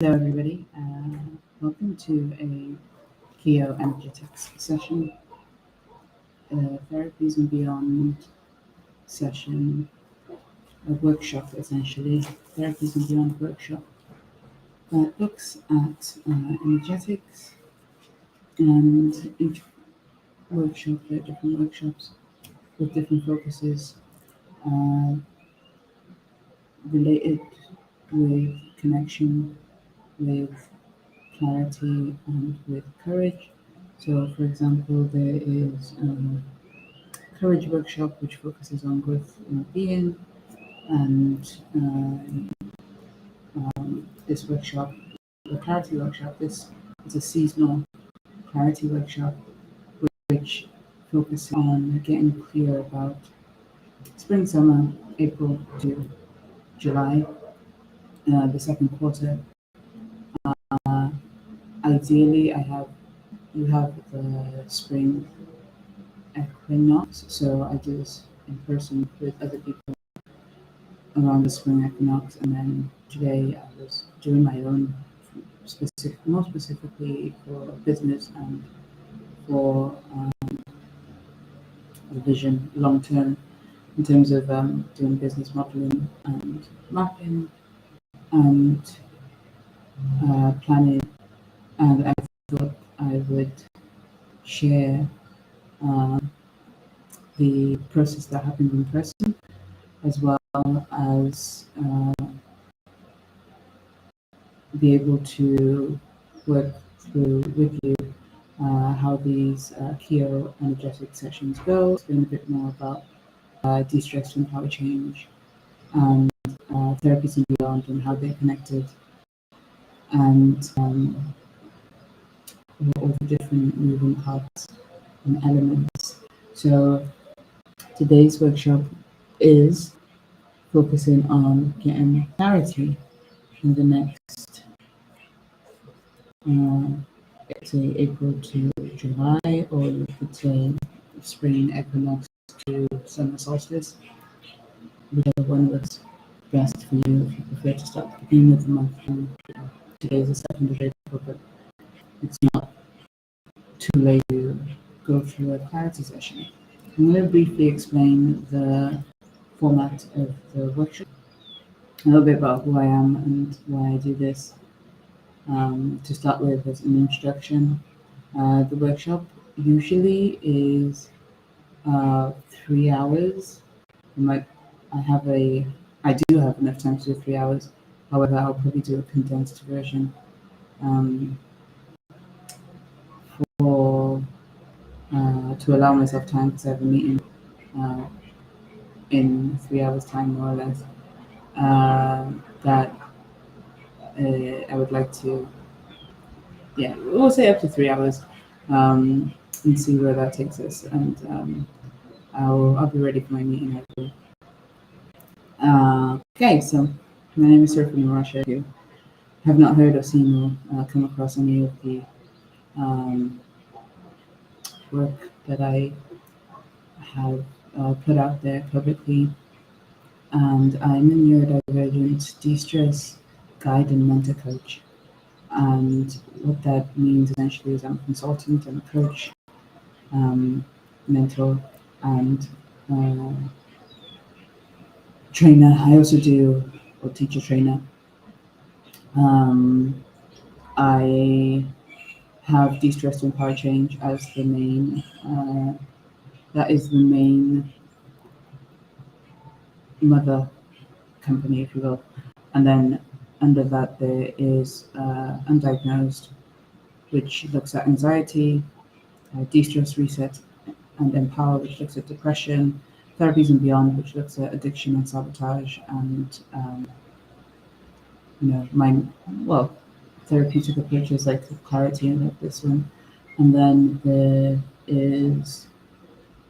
Hello, everybody. Welcome to a KiYo energetics session, therapies and beyond session, a workshop essentially, therapies and beyond workshop that looks at energetics, and each workshop, there are different workshops with different focuses uh, related with connection, with clarity, and with courage. So, for example, there is a courage workshop which focuses on growth in being, and this workshop, the clarity workshop, this is a seasonal clarity workshop which focuses on getting clear about spring, summer, April to July, the second quarter. Ideally, you have the spring equinox, so I do this in person with other people around the spring equinox, and then today I was doing my own, more specifically for business and for the vision long term in terms of doing business modeling and mapping and planning. And I thought I would share the process that happened in person, as well as be able to work through with you how these KiYo energetic sessions go, explain a bit more about de-stress and power change, and therapies and beyond, and how they're connected, and all the different moving parts and elements. So today's workshop is focusing on getting clarity in the next, say, April to July, or you could say spring equinox to summer solstice, whichever one works best for you. If you prefer to start at the beginning of the month, and today is the 2nd of April, but it's not too late to go through a clarity session. I'm going to briefly explain the format of the workshop, a little bit about who I am and why I do this. To start with, as an introduction, the workshop usually is 3 hours. I do have enough time to do 3 hours. However, I'll probably do a condensed version to allow myself time, because I have a meeting in 3 hours' time, more or less. That I would like to, we'll say up to 3 hours, and see where that takes us. And I'll be ready for my meeting. Okay, so my name is Surfing in Russia. If you have not heard or seen or come across any of the work that I have put out there publicly, and I'm a neurodivergent de-stress guide and mentor coach. And what that means essentially is I'm a consultant and a coach, mentor, and trainer. I also do, or teacher trainer. I have de-stress and power change as the main, that is the main mother company, if you will. And then under that there is Undiagnosed, which looks at anxiety, de-stress reset, and Empower, which looks at depression, Therapies and Beyond, which looks at addiction and sabotage, and therapeutic approaches like clarity and like this one. And then there is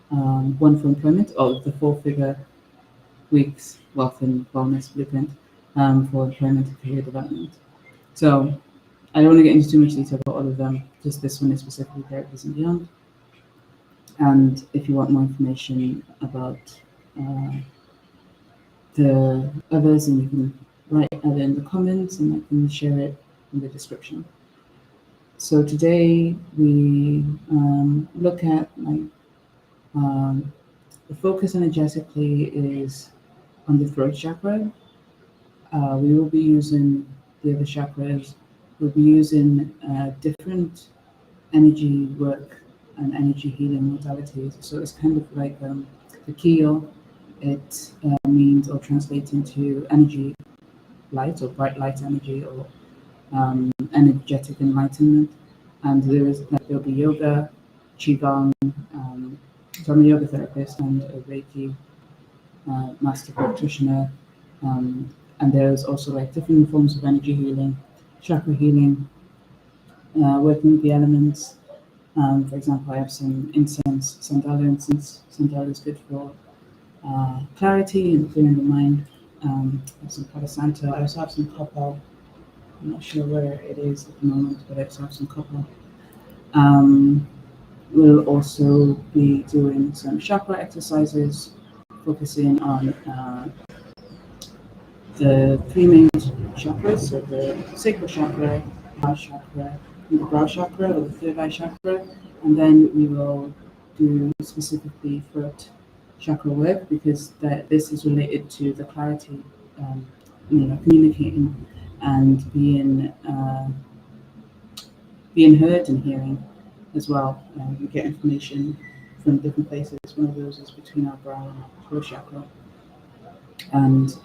one for employment, or the 4-figure weeks wealth and wellness blueprint for employment and career development. So I don't want to get into too much detail about all of them, just this one is specifically Therapies and Beyond. And if you want more information about the others, and you can write it in the comments and I can share it in the description. So today we look at the focus energetically is on the throat chakra. We will be using the other chakras. We'll be using different energy work and energy healing modalities. So it's kind of like the KiYo. It means or translates into energy light or bright light energy or energetic enlightenment. And there'll be yoga, qigong. So I'm a yoga therapist and a Reiki master practitioner. And there's also like different forms of energy healing, chakra healing, working with the elements. For example, I have some incense, sandalwood incense. Sandalwood is good for clarity and clearing the mind. I have some Palo Santo. I also have some copper. I'm not sure where it is at the moment, but I also have some copper. We'll also be doing some chakra exercises, focusing on the three main chakras, so the sacral chakra, heart chakra, and the brow chakra, or the third eye chakra, and then we will do specifically throat chakra work because this is related to the clarity, communicating and being heard and hearing as well. We get information from different places. One of those is between our brow and our throat chakra, and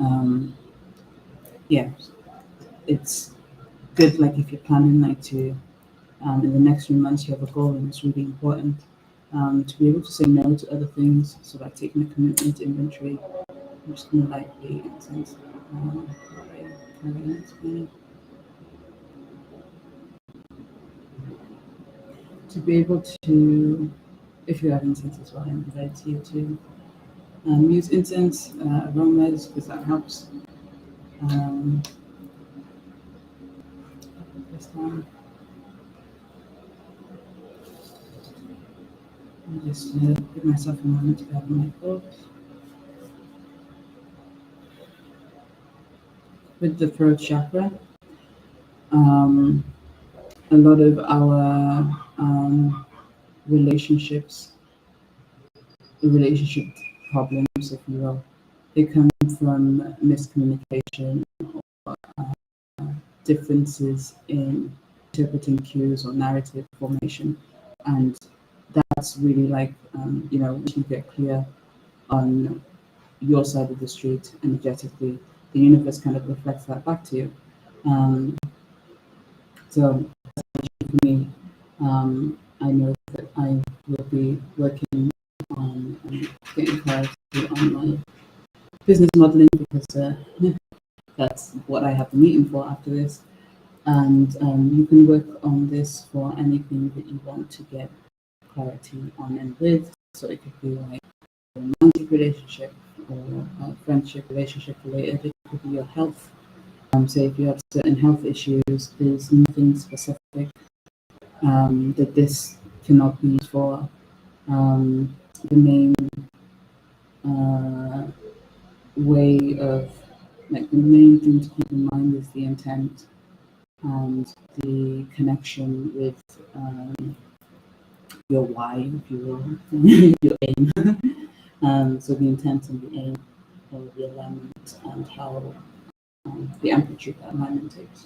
it's good. Like if you're planning to in the next few months you have a goal, and it's really important to be able to say no to other things. So like taking a commitment inventory. I'm just gonna lightly incense. To be able to, if you have incense as well, I invite you to use incense aromas because that helps. This time, I'll just give myself a moment to gather my thoughts. With the throat chakra, a lot of our relationship problems, if you will, they come from miscommunication or differences in interpreting cues or narrative formation. And that's really like, once you get clear on your side of the street energetically, the universe kind of reflects that back to you. So for me, I know that I will be working on getting clarity on my business modeling because that's what I have the meeting for after this. And you can work on this for anything that you want to get clarity on and with. So it could be like a romantic relationship or a friendship relationship related. It could be your health. So if you have certain health issues, there's nothing specific that this cannot be used for. The main way of, like the main thing to keep in mind is the intent and the connection with your why, if you will, your aim. So the intent and the aim of the alignment and how the amplitude that alignment takes.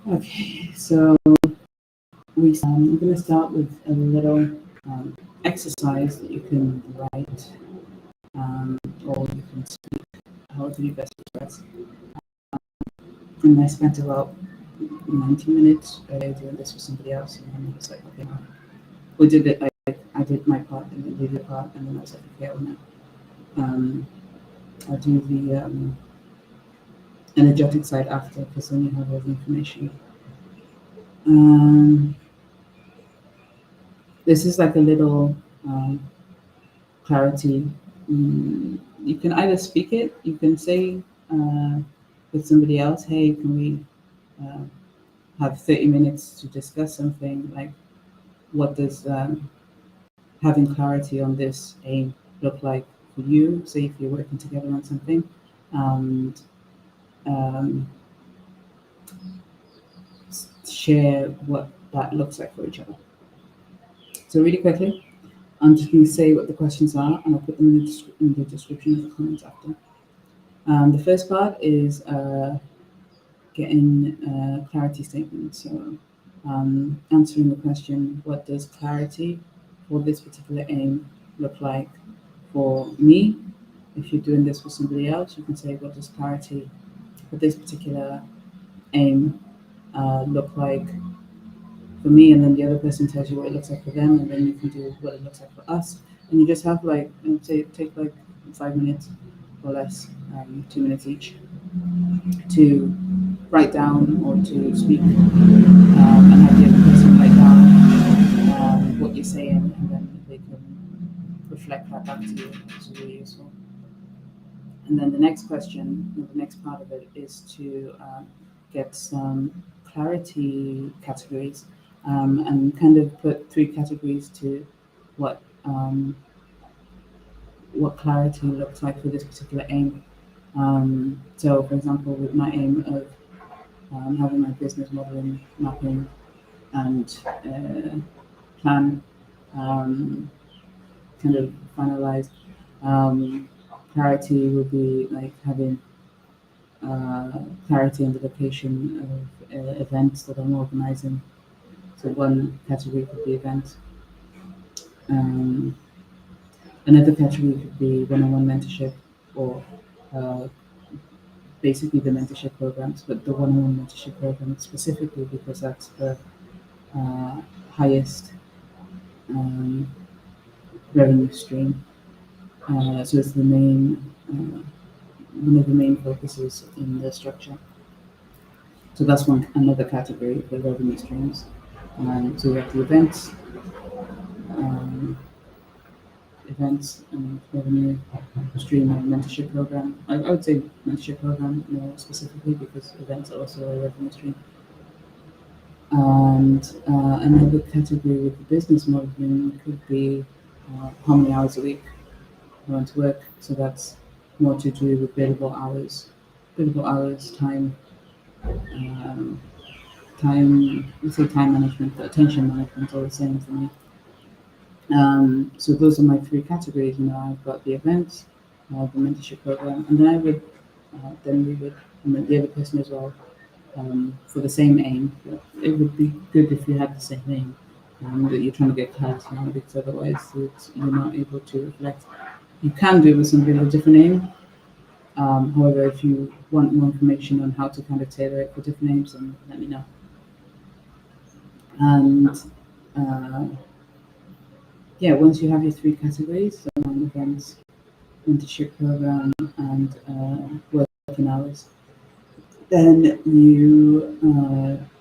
Okay, so I'm going to start with a little exercise that you can write or you can speak, however you best express. And I spent about 90 minutes doing this with somebody else, and then I was like, okay, we did it. I did my part, and then did your part, and then I was like, okay, I'll do the energetic side after, because then you have all the information. This is like a little clarity. You can either speak it, you can say with somebody else, hey, can we have 30 minutes to discuss something, like what does having clarity on this aim look like for you, say if you're working together on something, and share what that looks like for each other. So really quickly, I'm just going to say what the questions are, and I'll put them in the description of the comments after. The first part is getting a clarity statement. So answering the question, what does clarity for this particular aim look like for me? If you're doing this for somebody else, you can say, what does clarity for this particular aim look like for me? And then the other person tells you what it looks like for them, and then you can do what it looks like for us. And you just have like, take like 5 minutes or less, 2 minutes each, to write down or to speak, and have the other person write down what you're saying, and then they can reflect that back to you. It's really useful. And then the next question, the next part of it, is to get some clarity categories, and kind of put 3 categories to what clarity looks like for this particular aim. So, for example, with my aim of having my business modeling, mapping, and plan kind of finalized, clarity would be like having clarity on the location of events that I'm organizing. So one category could be events. Another category could be one-on-one mentorship, or uh, basically the mentorship programs, but the one-on-one mentorship program specifically because that's the highest revenue stream. So it's the main one of the main focuses in the structure. So that's another category, the revenue streams. So we have the events and revenue stream and mentorship program. I would say mentorship program more specifically because events are also a revenue stream. And another category with the business modeling could be how many hours a week I want to work. So that's more to do with billable hours, time, let's say time management, but attention management, all the same for me. So those are my 3 categories. I've got the events, the mentorship program, and then we would, and then the other person as well, for the same aim. But it would be good if you had the same aim, that you're trying to get clarity on, because otherwise you're not able to reflect. You can do it with somebody with a different aim. However, if you want more information on how to kind of tailor it for different aims, then let me know. And once you have your 3 categories, events, mentorship program, and working hours, then you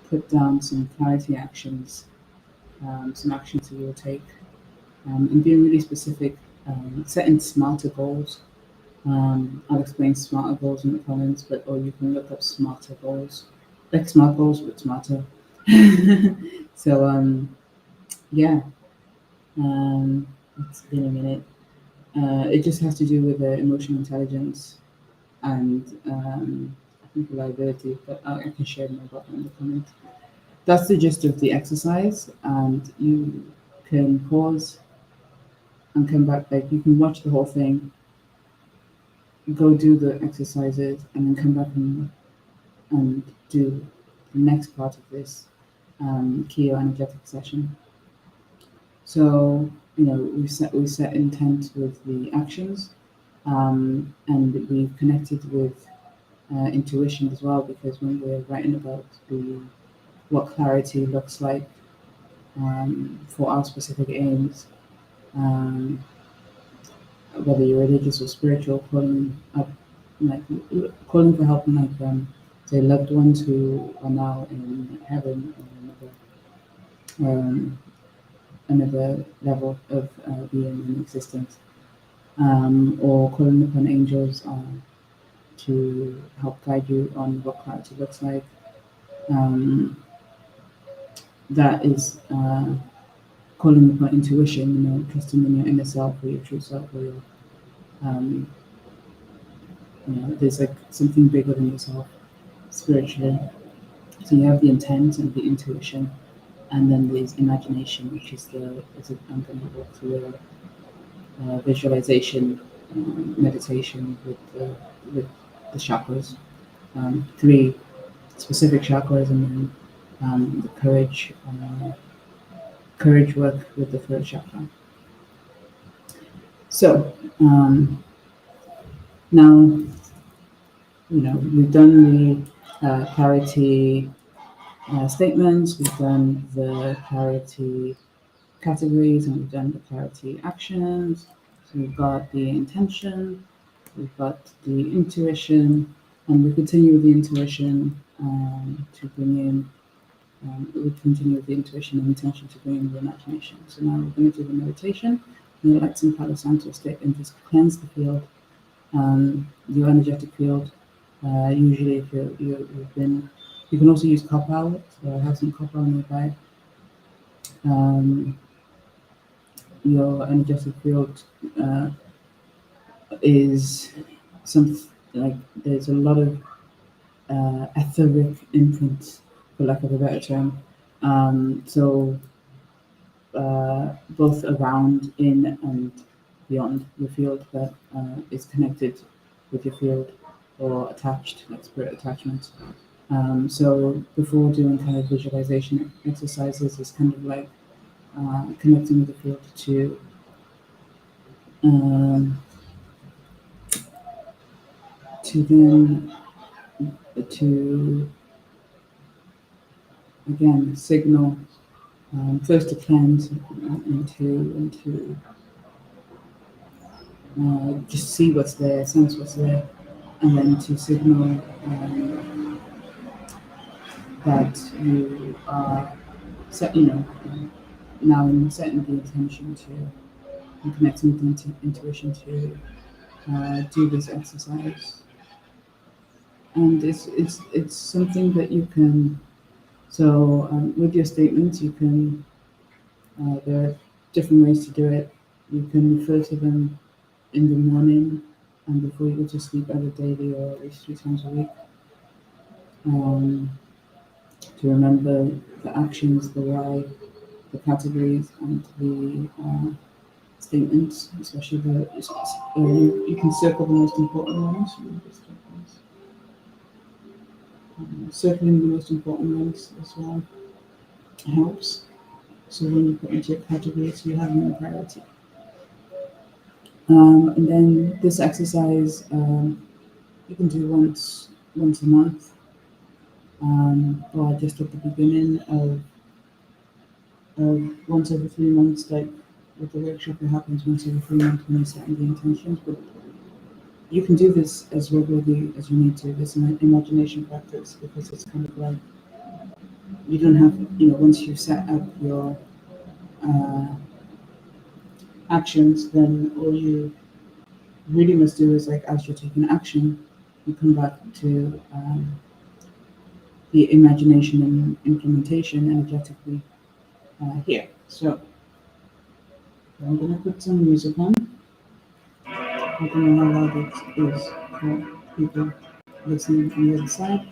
put down some clarity actions, some actions that you'll take, and being really specific, setting smarter goals. I'll explain smarter goals in the comments, or you can look up smarter goals, like smart goals but smarter. So it's been a minute. It just has to do with emotional intelligence and I think reliability, but I can share more about that in the comments. That's the gist of the exercise, and you can pause and come back. Like, you can watch the whole thing, go do the exercises, and then come back and do the next part of this KiYo energetic session. So we set intent with the actions, and we've connected with intuition as well, because when we're writing about what clarity looks like for our specific aims, whether you're religious or spiritual, calling for help, say loved ones who are now in heaven, or another level of being in existence, or calling upon angels to help guide you on what clarity looks like. That is calling upon intuition, trusting in your inner self or your true self, or your, there's like something bigger than yourself spiritually. So you have the intent and the intuition, and then there's imagination, which is I'm going to walk through a visualization meditation with the chakras, 3 specific chakras, and then the courage work with the throat chakra. So now, we've done the clarity statements, we've done the clarity categories, and we've done the clarity actions. So we've got the intention, we've got the intuition, and we continue with the intuition to bring in. We continue with the intuition and intention to bring in the imagination. So now we're going to do the meditation. And the lights and Palo Santo statement is cleanse the field, your energetic field. Usually, if you can also use copal. So I have some copal nearby. Your energetic field is there's a lot of etheric imprint, for lack of a better term. So both around, in, and beyond your field that is connected with your field or attached, like spirit attachments. So before doing kind of visualization exercises, it's kind of like connecting with the field to again signal first to cleanse and to just see what's there, sense what's there, and then to signal that you are now setting the intention and connecting with the intuition to do this exercise. And it's something that you can. So with your statements, you can. There are different ways to do it. You can refer to them in the morning and before you go to sleep, either daily or at least 3 times a week. To remember the actions, the why, the categories, and the statements, especially you can circle the most important ones. Circling the most important ones as well helps. So when you put into your categories, you have more clarity. And then this exercise you can do once a month, or just at the beginning of once every 3 months, like with the workshop, it happens once every 3 months when you're setting the intentions. But you can do this as regularly as you need to. This an imagination practice, because it's kind of like you don't have, once you've set up your actions, then all you really must do is, like, as you're taking action, you come back to the imagination and implementation energetically here. So I'm going to put some music on. I don't know how loud it is for people listening on the other side.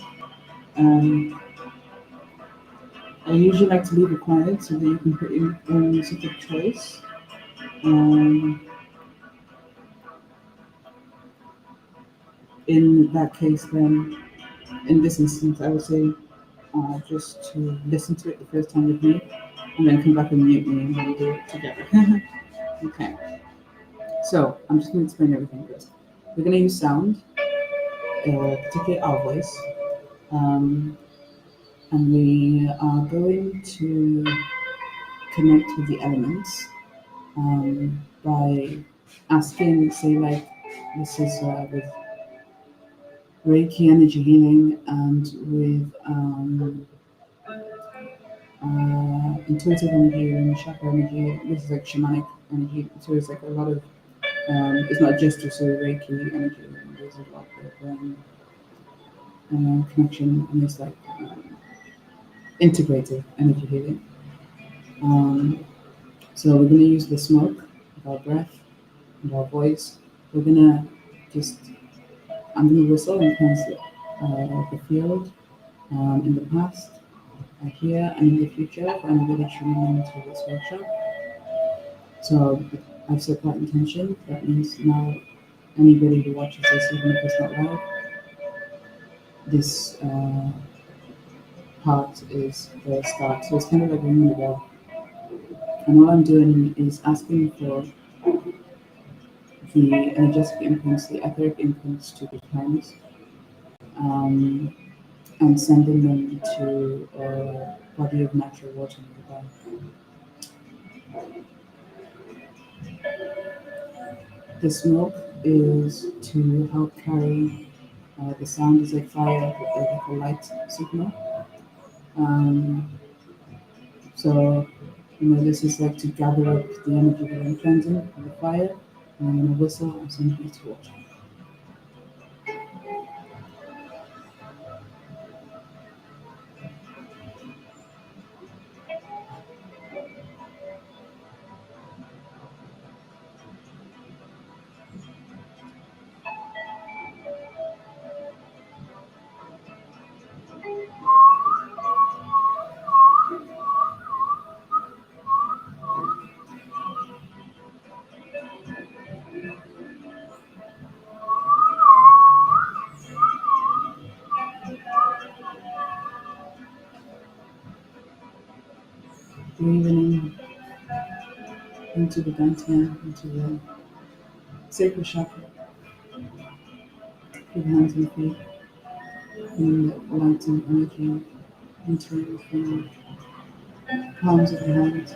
I usually like to leave it quiet so that you can put your own music of choice. In that case, then, in this instance, I would say just to listen to it the first time with me, and then come back and mute me, and then do it together. Okay. So I'm just going to explain everything first. We're going to use sound, particularly our voice, and we are going to connect with the elements by asking, say, like, this is with Reiki energy healing and with intuitive energy and chakra energy. This is like shamanic energy, so it's like a lot of it's not just Reiki energy. There's a lot of connection, and it's like integrative energy healing. So we're going to use the smoke of our breath and our voice. We're going to I'm going to whistle and cleanse the field. in the past, here, and in the future for anybody tuning into this workshop. So I've set that intention. That means now anybody who watches this, even if it's not live, this part is the start. So it's kind of like ringing a bell. And all I'm doing is asking for the energetic impulse, the etheric impulse to be cleansed, um, and sending them to a body of natural water nearby. The smoke is to help carry the sound is like fire, like a light signal. Um, so, this is like to gather up the energy that I'm cleansing from the fire, and I'm going to whistle and send it to water. Breathing into the dantian, into the sacral chakra, with hands and feet, and the light and energy entering from the palms of the hands,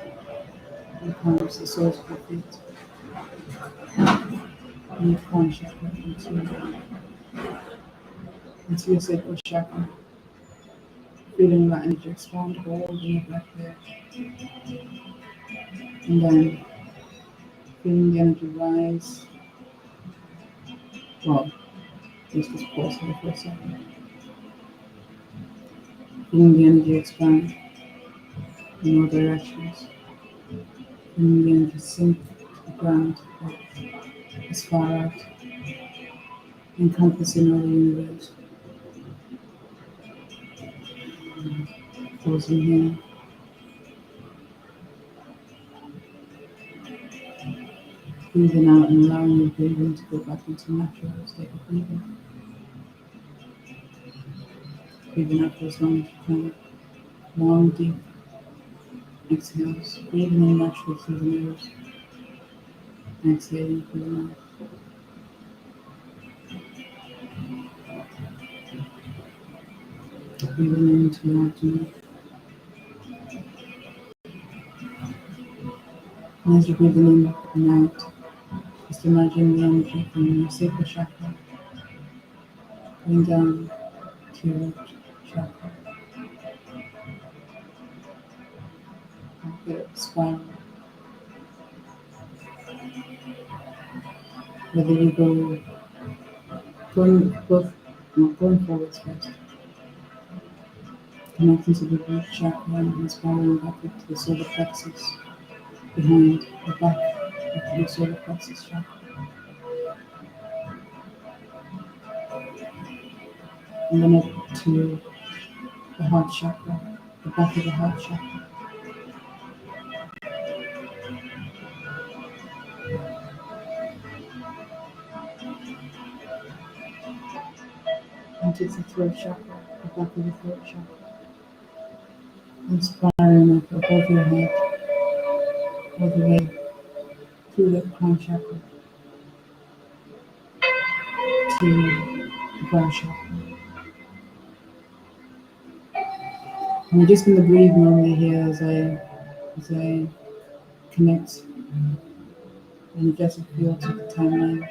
the palms, the soles of the feet, and the crown chakra into your sacral chakra, feeling that energy expand all in your breath there, and then feeling the energy rise. Well, let's just pause here for a second. Feeling the energy expand in all directions. Feeling the energy sink to the ground as far out, encompassing all the universe. Pausing here. Breathing out and allowing your breathing to go back into natural state of breathing. Breathing out for as long as you can. Long, deep exhales. Breathing in naturally through the nose. Exhaling through the mouth. Breathing into your abdomen. And as you're breathing in and out, just imagine the energy from your sacral chakra going down to your root chakra. Like a spiral. Whether you going forwards first, connecting to the root chakra and spiraling back up to the solar plexus behind the back of the solar plexus chakra, and then up to the heart chakra, the back of the heart chakra, and to the throat chakra, the back of the throat chakra, and spiraling up above your head, all the way through the crown chakra to the brow chakra. And we're just going to breathe normally here as I connect energetic field to the timeline.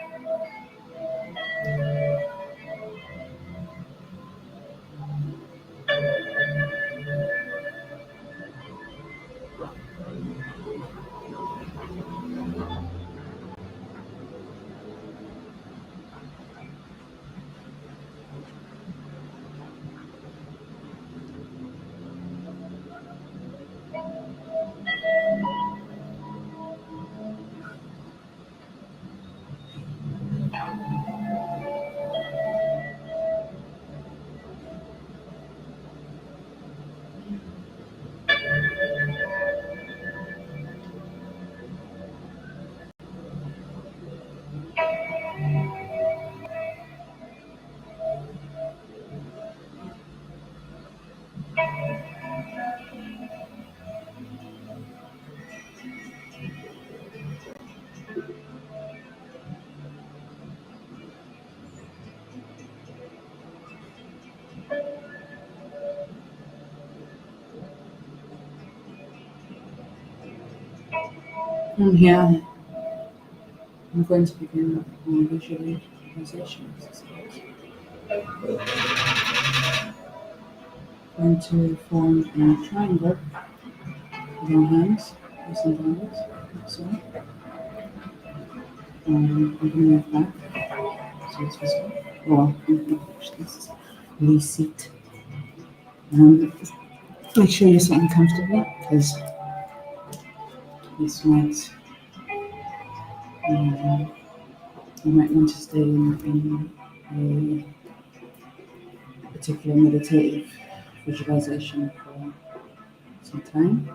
From here, I'm going to begin my visualization exercise. I'm going to form a triangle with our hands, facing downwards, like so. I'm going to move back so it's visible. Or I'm going to push this seat. Make sure you're sitting comfortably because this might you might want to stay in a particular meditative visualization for some time.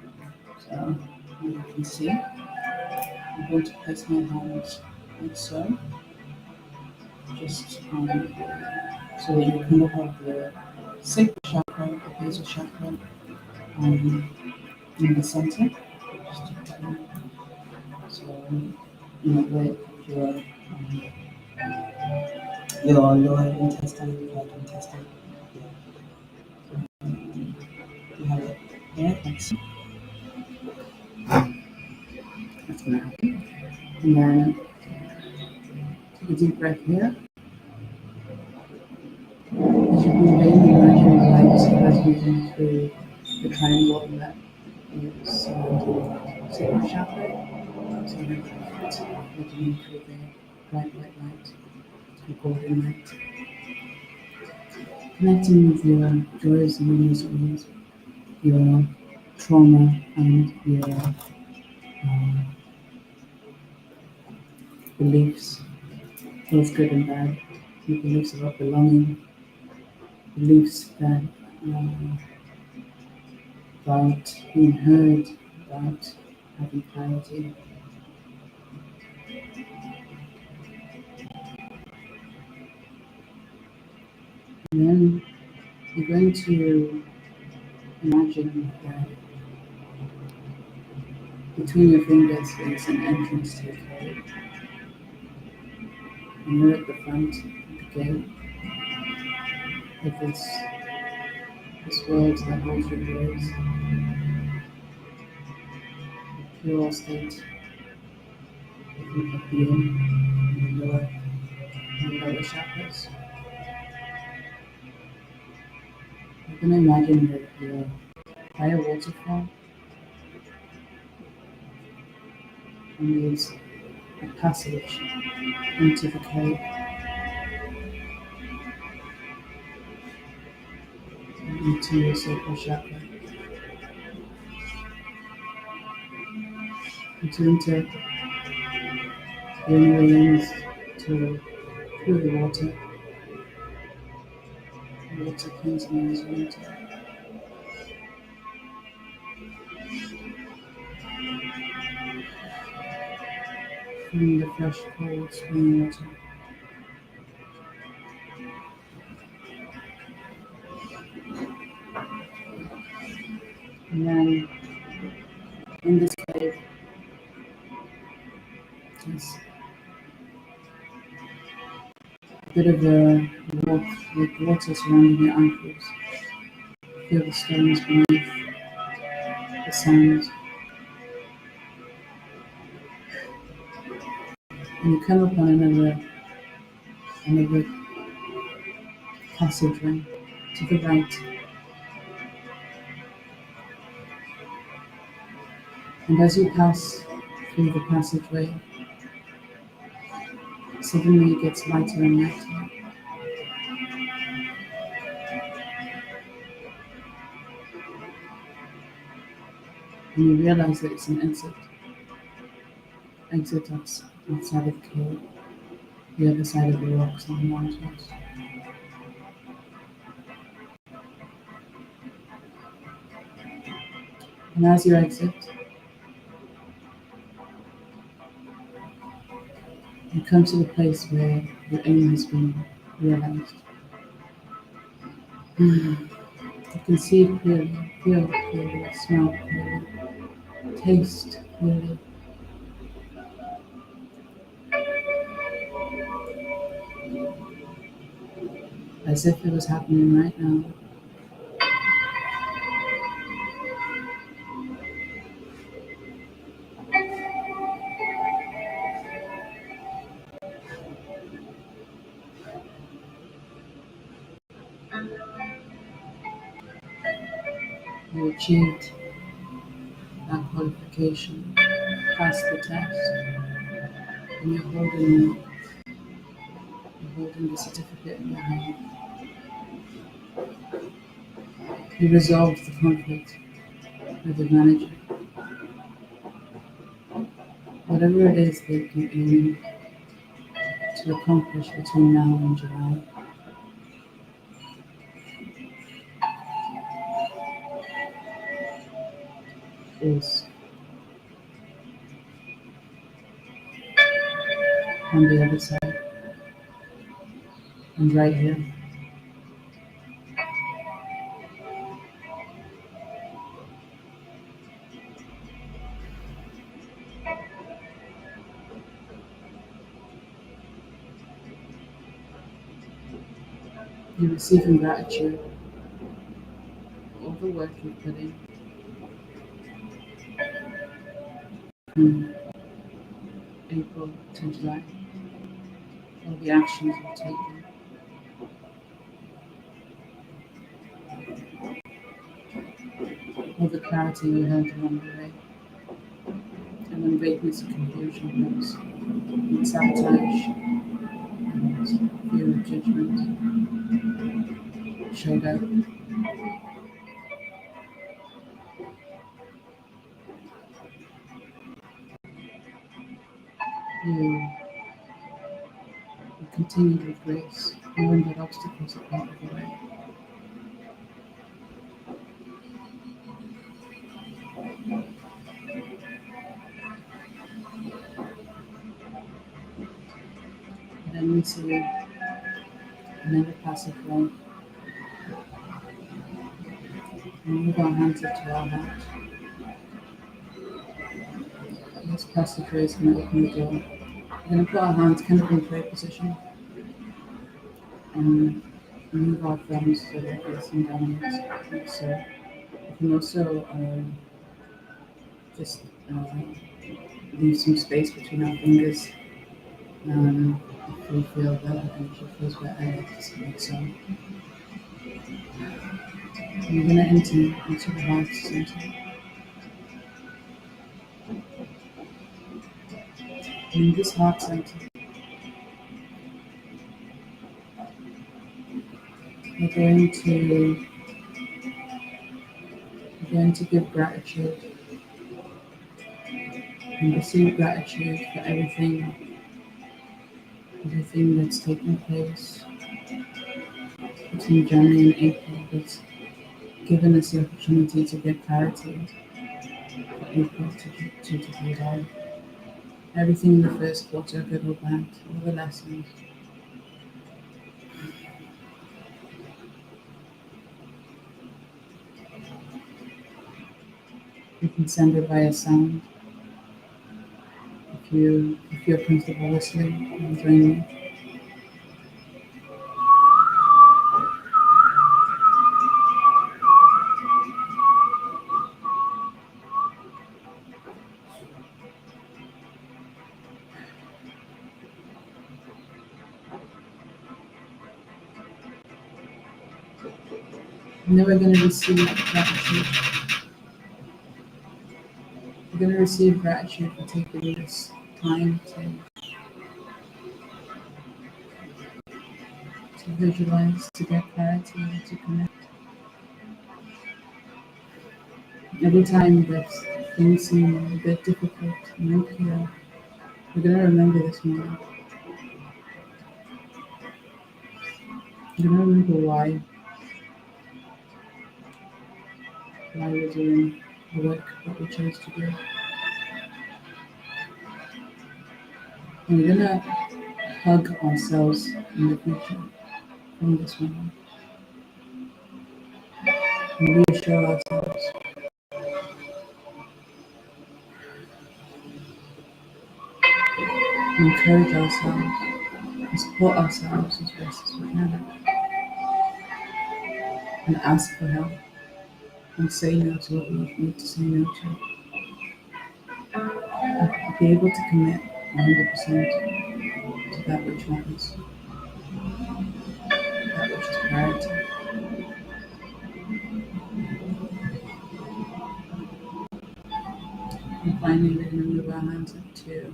So you can see, I'm going to place my hands like so, just so that you kind of have the sacral chakra, the basal chakra, in the center. So in a way, your lower intestine, your right intestine. You have it there, like so. That's going to happen. And then take a deep breath here. As you breathe in, imagine the light transmitting through the triangle that is surrounding the sacral chakra. So that's letting into the bright white light, the golden light. Connecting with your joys and your miseries, your trauma and your beliefs, both good and bad. Your beliefs about belonging, beliefs that about being heard, about having clarity. And then you're going to imagine that between your fingers is an entrance to a cave. And you're at the front of the gate of this world that holds your joys, pure state of being in the lower chakras. You're going to imagine that you're by a waterfall and there's a passage into the cave, into your sacral chakra. And to enter, the only way is through the water. The water cleans me as you enter. Feeling the fresh, cold spring water. And then in this cave, there's a bit of a walk with water surrounding your ankles. Feel the stones beneath, the sand. And you come upon another passageway to the right. And as you pass through the passageway, suddenly it gets lighter and lighter. And you realize that it's an exit outside of the cave, the other side of the rocks and the mountains. And as you exit, you come to the place where your aim has been realized. You can see clearly, feel clearly, smell clearly, taste clearly. As if it was happening right now. you achieved that qualification, passed the test, and you're holding the certificate in your hand. You resolved the conflict with the manager. Whatever it is that you aim to accomplish between now and July is on the other side and right here. You're receiving gratitude for all the work you've put in from April to July, all the actions you've taken, all the clarity you held along the way, and when vagueness and confusion rose, and sabotage and fear of judgment showed up. You continued with grace, knowing that obstacles are part of the way. Then we see another passive life. And move our hands up to our heart. This passive way is going to open the door. We're going to put our hands kind of in prayer position and move our thumbs so they're facing downwards. So you can also just leave some space between our fingers. If you feel that, and if it feels better, just like so. And we're going to enter into the heart center. And in this heart center, we're going to give gratitude and receive gratitude for everything that's taken place between January and April that's given us the opportunity to get clarity for April to July. Everything in the first quarter, good or bad, all the lessons. You can send it via sound. If you're comfortable listening and join me. And then we're going to receive gratitude. We're going to receive gratitude for taking this time to visualize, to get clarity, and to connect. Every time that things seem a bit difficult and unclear, we're going to remember this moment. We're going to remember why we're doing the work that we chose to do. And we're going to hug ourselves in the future from this moment. And reassure ourselves. Encourage ourselves and support ourselves as best as we can. And ask for help. And say no to what we need to say no to. And be able to commit 100% to that which matters. That which is priority. And finally, we're going to move our hands up to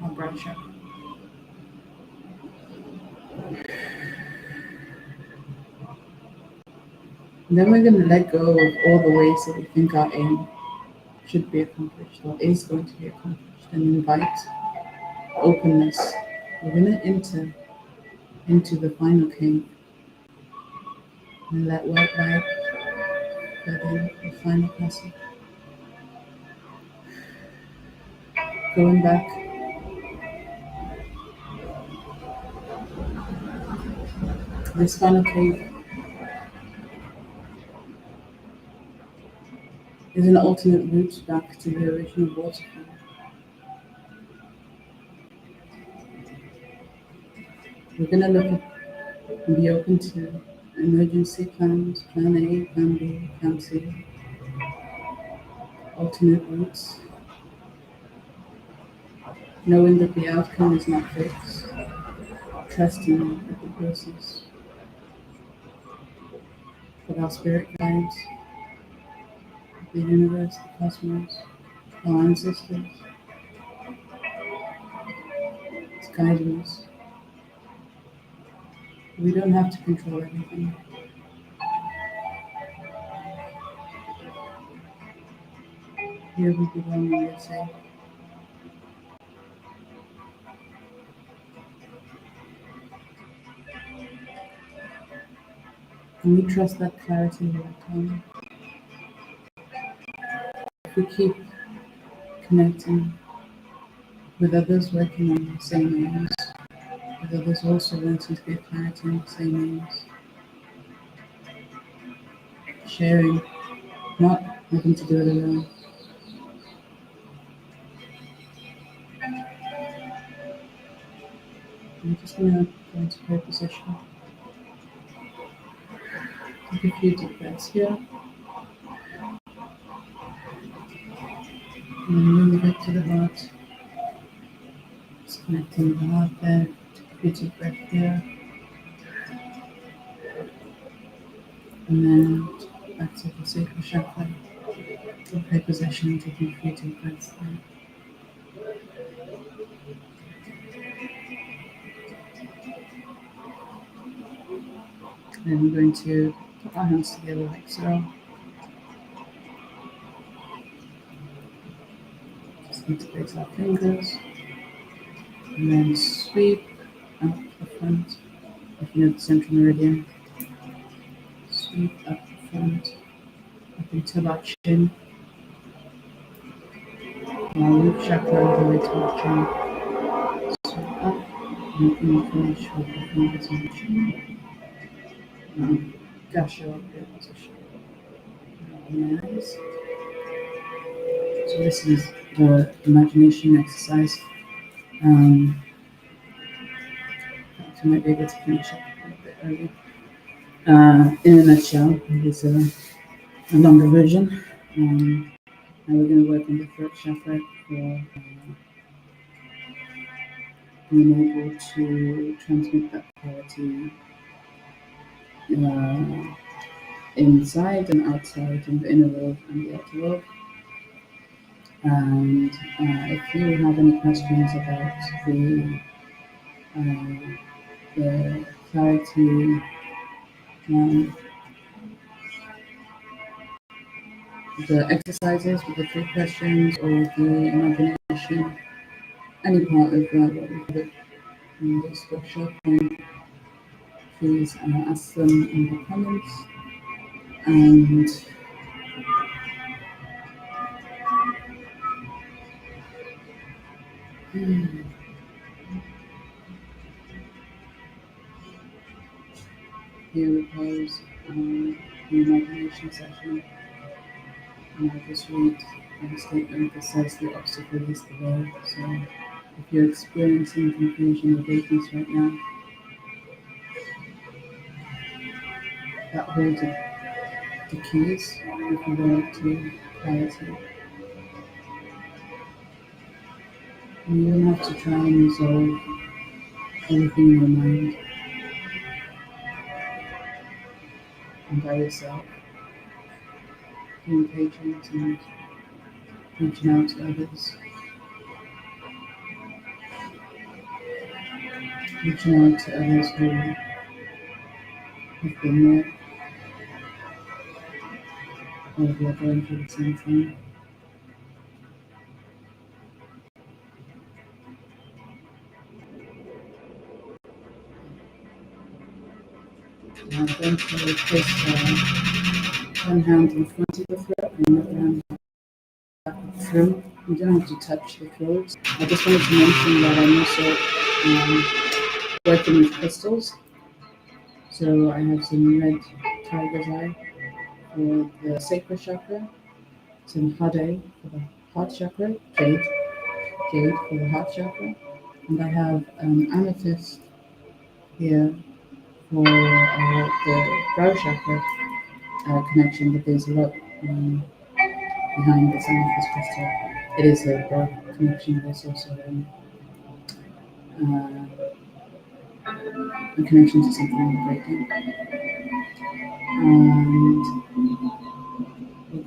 our breath chakra. And then we're going to let go of all the ways that we think our aim should be accomplished or is going to be accomplished, and invite openness. We're going to enter into the final cave and let white light flood in the final passage. Going back, this final cave is an alternate route back to the original waterfall. We're going to look at and be open to emergency plans, plan A, plan B, plan C, alternate routes, knowing that the outcome is not fixed, trusting the process, that our spirit guides, the universe, the cosmos, our ancestors, it's guiding us. We don't have to control everything. Here we belong and we're safe. And we trust that clarity over time. If we keep connecting with others working on the same aims, with others also wanting to get clarity on the same aims, sharing, not having to do it alone. I'm just going to go into prayer position. Take a few deep breaths here. And then move back to the heart. Just connecting the heart there. Take a few deep breaths here. And then back to the sacral chakra. In prayer position, taking a few deep breaths there. And we're going to put our hands together like so. Just interlace our fingers. And then sweep up the front. If you know the central meridian, sweep up the front, up until our chin. Our root chakra all the way to our chin. Sweep up and finish with the fingers on the chin. Gush your position. Nice. So this is the imagination exercise. So I might be able to finish up a bit early. In a nutshell, it is a longer version. And we're going to work on the throat chakra for being able to transmit that clarity inside and outside, in the inner world and the outer world. And if you have any questions about the clarity, the exercises with the 3 questions, or the imagination, any part of what we covered in this workshop, please ask them in the comments. And here we close the imagination session. And I'll just read a statement that says the obstacle is the way. So if you're experiencing confusion or vagueness right now, that holds the keys, if you will, to clarity. And you don't have to try and resolve everything in your mind and by yourself. Being patient and reaching out to others, reaching out to others who have been there or who are going through the same thing. And I'm going to place one hand in front of the throat and another hand back of the throat. You don't have to touch the throat. I just wanted to mention that I'm also working with crystals. So I have some red tiger's eye for the sacral chakra, some Hade for the heart chakra, jade for the heart chakra, and I have amethyst here for the brow chakra connection, but there's a lot behind this amethyst crystal. It is a brow connection, there's also a connection to something breaking. And we're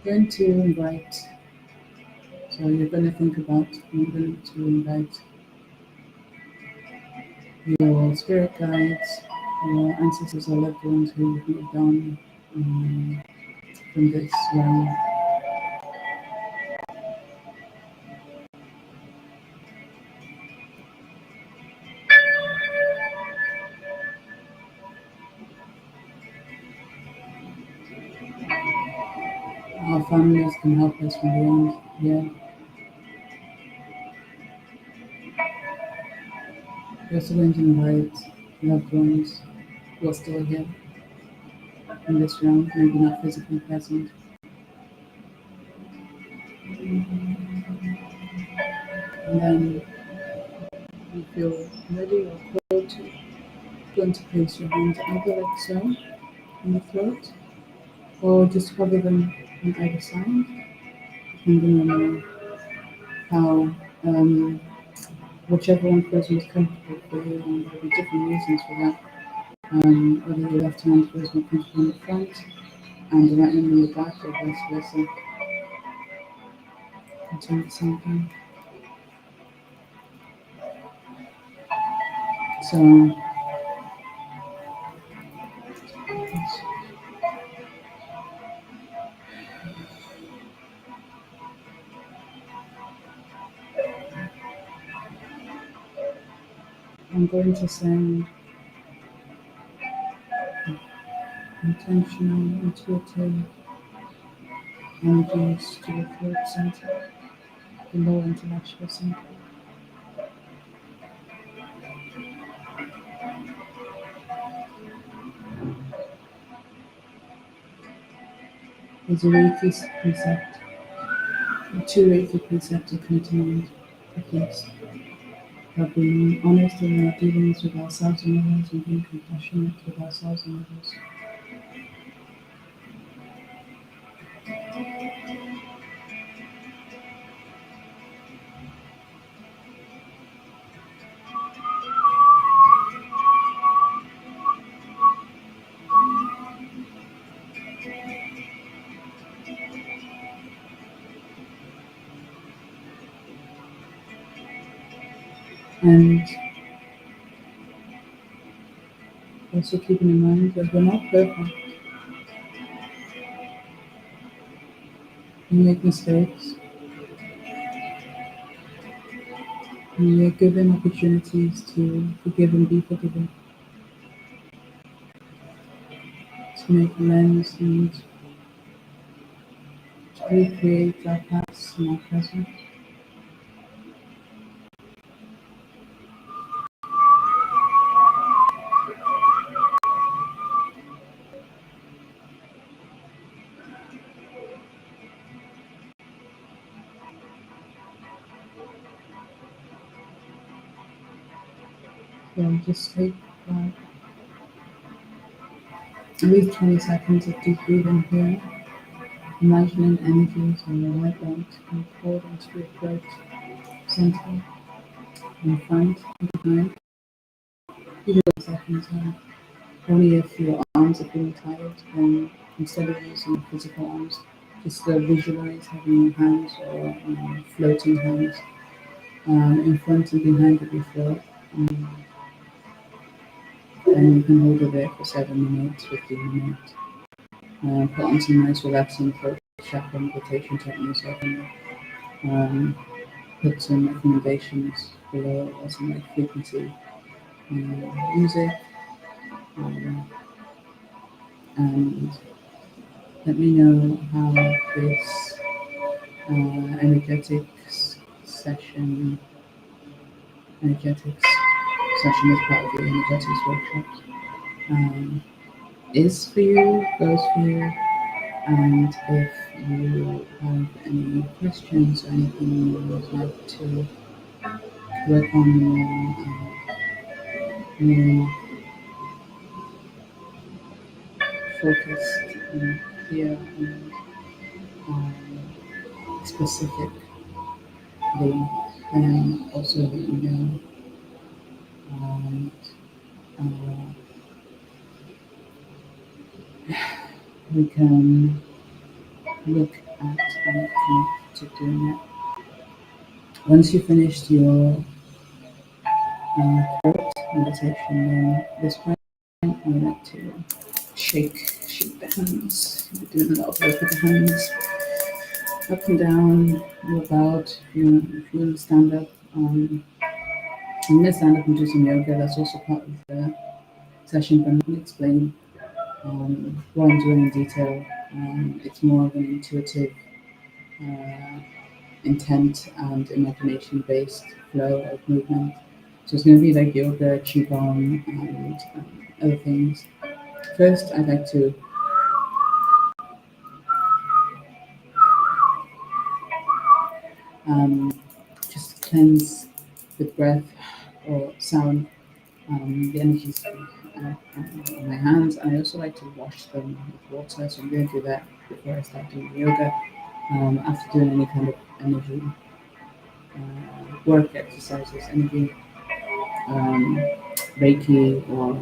going to invite, so you're going to think about, I'm going to invite your spirit guides, your ancestors or loved ones who you've moved on from this realm. Our families can help us from beyond here. We're also going to invite loved ones who are still here in this realm, maybe not physically present. And then you feel ready or called to, going to place your hands either like so on the throat, or just cover them on either side, depending on how whichever one feels most comfortable for you, and there'll be different reasons for that. Whether your left hand feels more comfortable in the front and the right hand in the back, or vice versa. Doing the same thing. So I'm going to send intentional, intuitive energies to the throat center, the lower intellectual center. There's a Reiki precept, two Reiki precepts are contained with this. Of being honest in our dealings with ourselves and others, and being compassionate with ourselves and others. And also keeping in mind that we're not perfect. We make mistakes. We are given opportunities to forgive and be forgiven, to make amends and to recreate our past and our present. So just take at least 20 seconds of deep breathing here, imagining energies on your right arm to come forward into your throat center, in front and behind. You do a second time. Only if your arms are feeling tired, then instead of using physical arms, just visualize having your hands or floating hands in front and behind of your throat. And you can hold it there for 7 minutes, 15 minutes. Put on some nice relaxing throat chakra meditation techniques. I can put some recommendations below or some like frequency music. And let me know how this session, energetics session as part of the energetics workshops is for you, goes for you. And if you have any questions or anything you would like to work on more focused and clear and specifically, then also let me know. And we can look at and connect to doing it. Once you finished your throat meditation, then this point I like to shake the hands. We're doing a lot of work with the hands, up and down, move about. If you want to stand up, I'm going to stand up and do some yoga. That's also part of the session, but I'm going to explain what I'm doing in detail. It's more of an intuitive, intent and imagination based flow of movement. So it's going to be like yoga, qigong, and other things. First, I'd like to just cleanse with breath or sound the energies on my hands. I also like to wash them with water, so I'm going to do that before I start doing yoga. After doing any kind of energy work exercises, energy Reiki or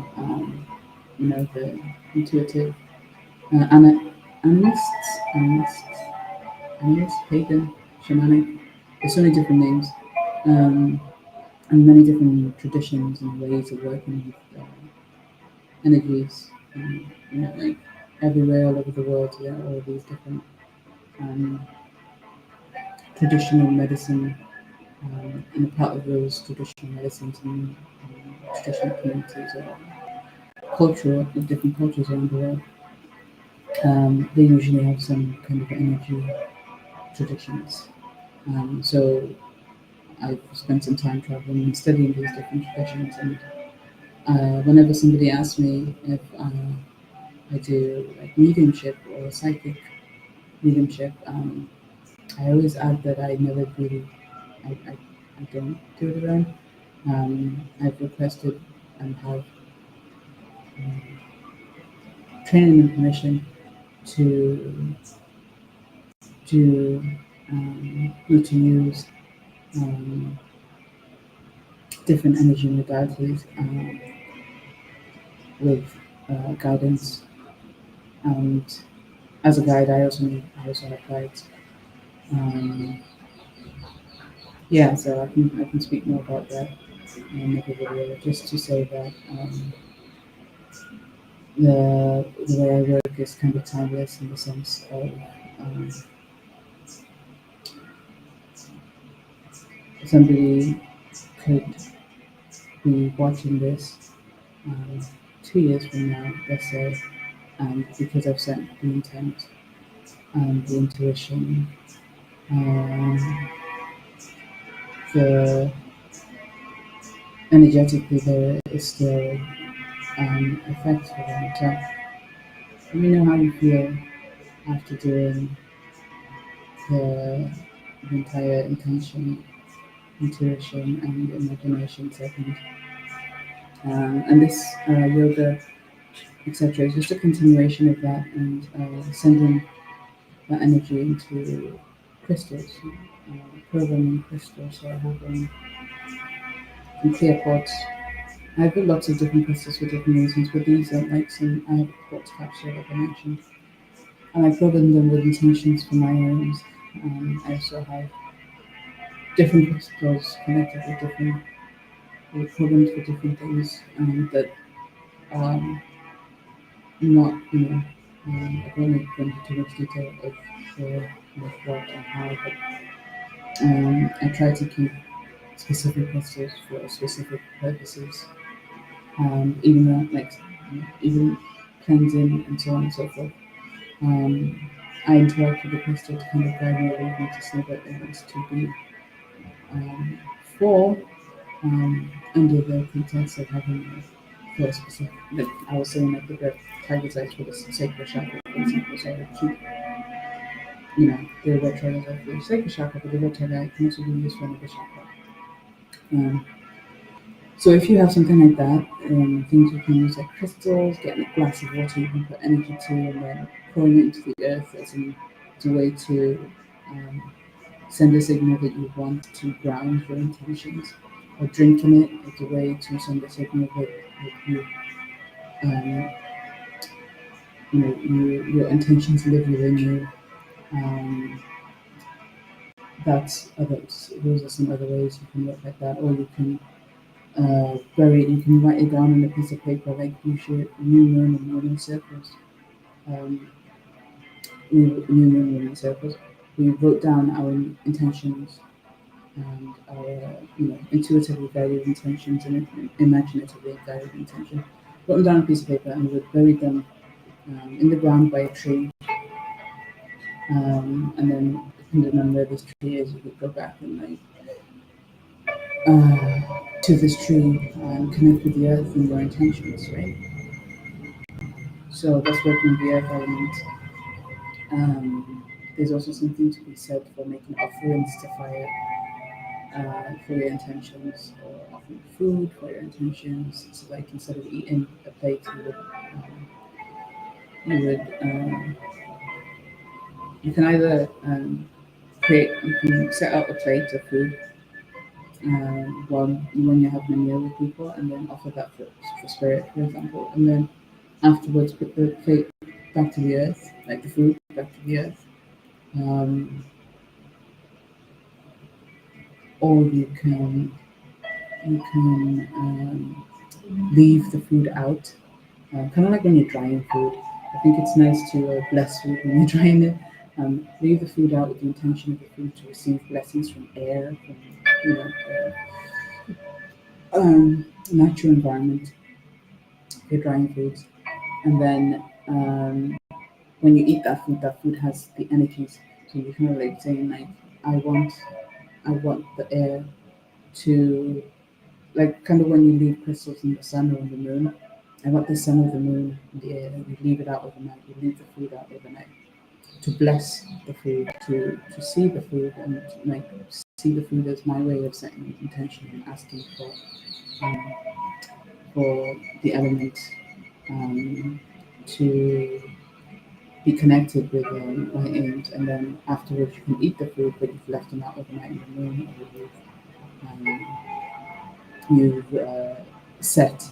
the intuitive animist, pagan, shamanic. There's so many different names and many different traditions and ways of working with energies. Like everywhere all over the world, there are all these different traditional medicine and a part of those traditional medicines and traditional communities or different cultures around the world. They usually have some kind of energy traditions. So I've spent some time traveling and studying these different traditions, and whenever somebody asks me if I do like mediumship or psychic mediumship, I always add that I never really, I don't do it alone. I've requested and have training and permission to do to use different energy modalities with guidance. And as a guide, I also have guides. So I can speak more about that in another video. Just to say that the way I work is kind of timeless in the sense of somebody could be watching this 2 years from now, let's say, and because I've set the intent and the intuition, the energetically there is still effect for them. So let me know how you feel after doing the entire intention, intuition, and imagination segment. And this yoga, etc., is just a continuation of that and sending that energy into crystals, programming crystals. So having and clear quartz. I've got lots of different crystals for different reasons, but these are like some, I have quartz capsule, like I mentioned, and I program them with intentions for my own. I also have different crystals connected with different programs for different things that um, not, I don't want to go into too much detail of what and how, but I try to keep specific crystals for specific purposes, even though, like, even cleansing and so on and so forth. I interact with the crystal to kind of guide me a little bit to see what it wants to be um, for, under the pretense of having for a specific, like I was saying, like the target eyes for the sacral chakra, for example, so I would keep, the red target eye for the sacral chakra, but the red target eye can also be used for another chakra. Um, so if you have something like that, things you can use like crystals, getting a glass of water you can put energy to, and then pouring it into the earth as a way to send a signal that you want to ground your intentions, or drinking it as a way to send a signal that you, um, your intentions live within you. Um, those are some other ways you can work like that, or you can you can write it down on a piece of paper, like use your new moon and morning circles. Um, new moon morning circles. We wrote down our intentions and our intuitively guided intentions and imaginatively guided intentions. Put them down on a piece of paper and we would bury them in the ground by a tree. And then depending on where this tree is, you could go back and to this tree and connect with the earth and your intentions, right? So that's working with the earth element. There's also something to be said for making offerings to fire for your intentions, or offering food for your intentions. So, like instead of eating a plate, you can either you can set out a plate of food when you're having a meal with people, and then offer that for spirit, for example, and then afterwards put the plate back to the earth, like the food back to the earth. Um, or you can leave the food out, kind of like when you're drying food. I think it's nice to bless food when you're drying it. Leave the food out with the intention of the food to receive blessings from air, from natural environment. If you're drying foods, and then when you eat that food has the energies. So you're kind of like saying like, I want the air to, like, kind of when you leave crystals in the sun or in the moon. I want the sun or the moon in the air. You leave it out overnight. You leave the food out overnight to bless the food, to see the food, and like see the food as my way of setting an intention and asking um, for the element to be connected with my aims, and then afterwards you can eat the food, but you've left them out overnight in the moon, or you've set,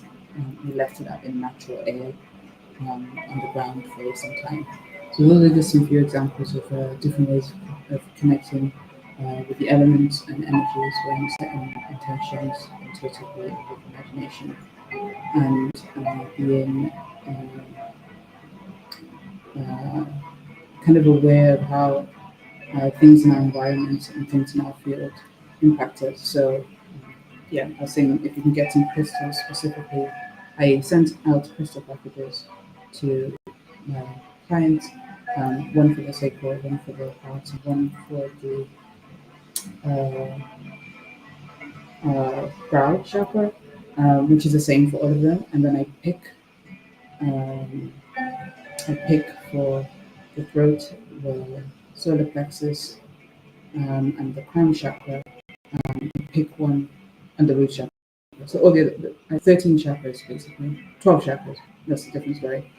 you left it out in natural air on the ground for some time. So those are just some few examples of different ways of connecting with the elements and energies when setting intentions intuitively with imagination, and being uh, kind of aware of how things in our environment and things in our field impact us. So yeah, I was saying if you can get some crystals specifically, I sent out crystal packages to my clients, one for the sacral, one for the heart, and one for the uh, brow chakra, which is the same for all of them. And then um, I pick for the throat, the solar plexus, and the crown chakra. Pick one, and the root chakra. So all the other, 13 chakras basically, 12 chakras. That's the difference, right?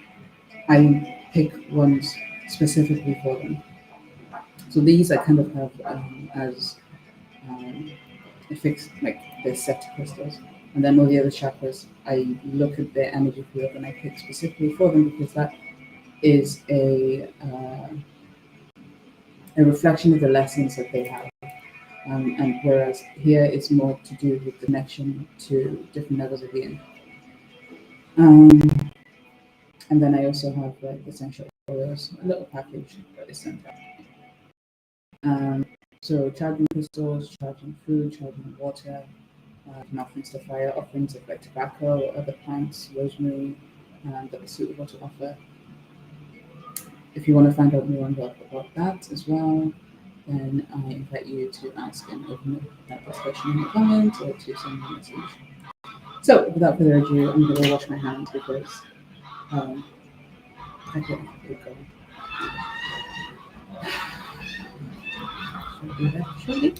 I pick ones specifically for them. So these I kind of have as um, fixed, like they're set crystals. And then all the other chakras, I look at their energy field and I pick specifically for them because that is a reflection of the lessons that they have. And whereas here it's more to do with the connection to different levels of being. And then I also have like essential oils, a little package that is sent out. So charging crystals, charging food, charging water, offerings to fire, offerings of like tobacco or other plants, rosemary, that are suitable to offer. If you want to find out more about that as well, then I invite you to ask and open that discussion in the comments or to send me a message. So without further ado, I'm going to wash my hands because I can't keep going. So I'll do that shortly.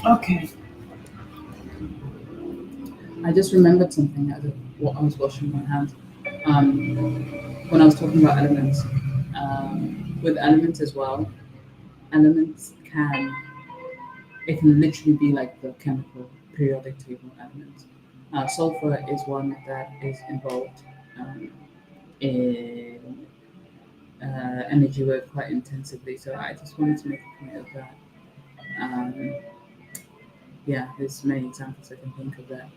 Okay. I just remembered something as of what I was washing my hands. When I was talking about elements, with elements as well, elements it can literally be like the chemical periodic table element. Sulfur is one that is involved in energy work quite intensively. So I just wanted to make a point of that. Um, yeah, there's many examples I can think of that.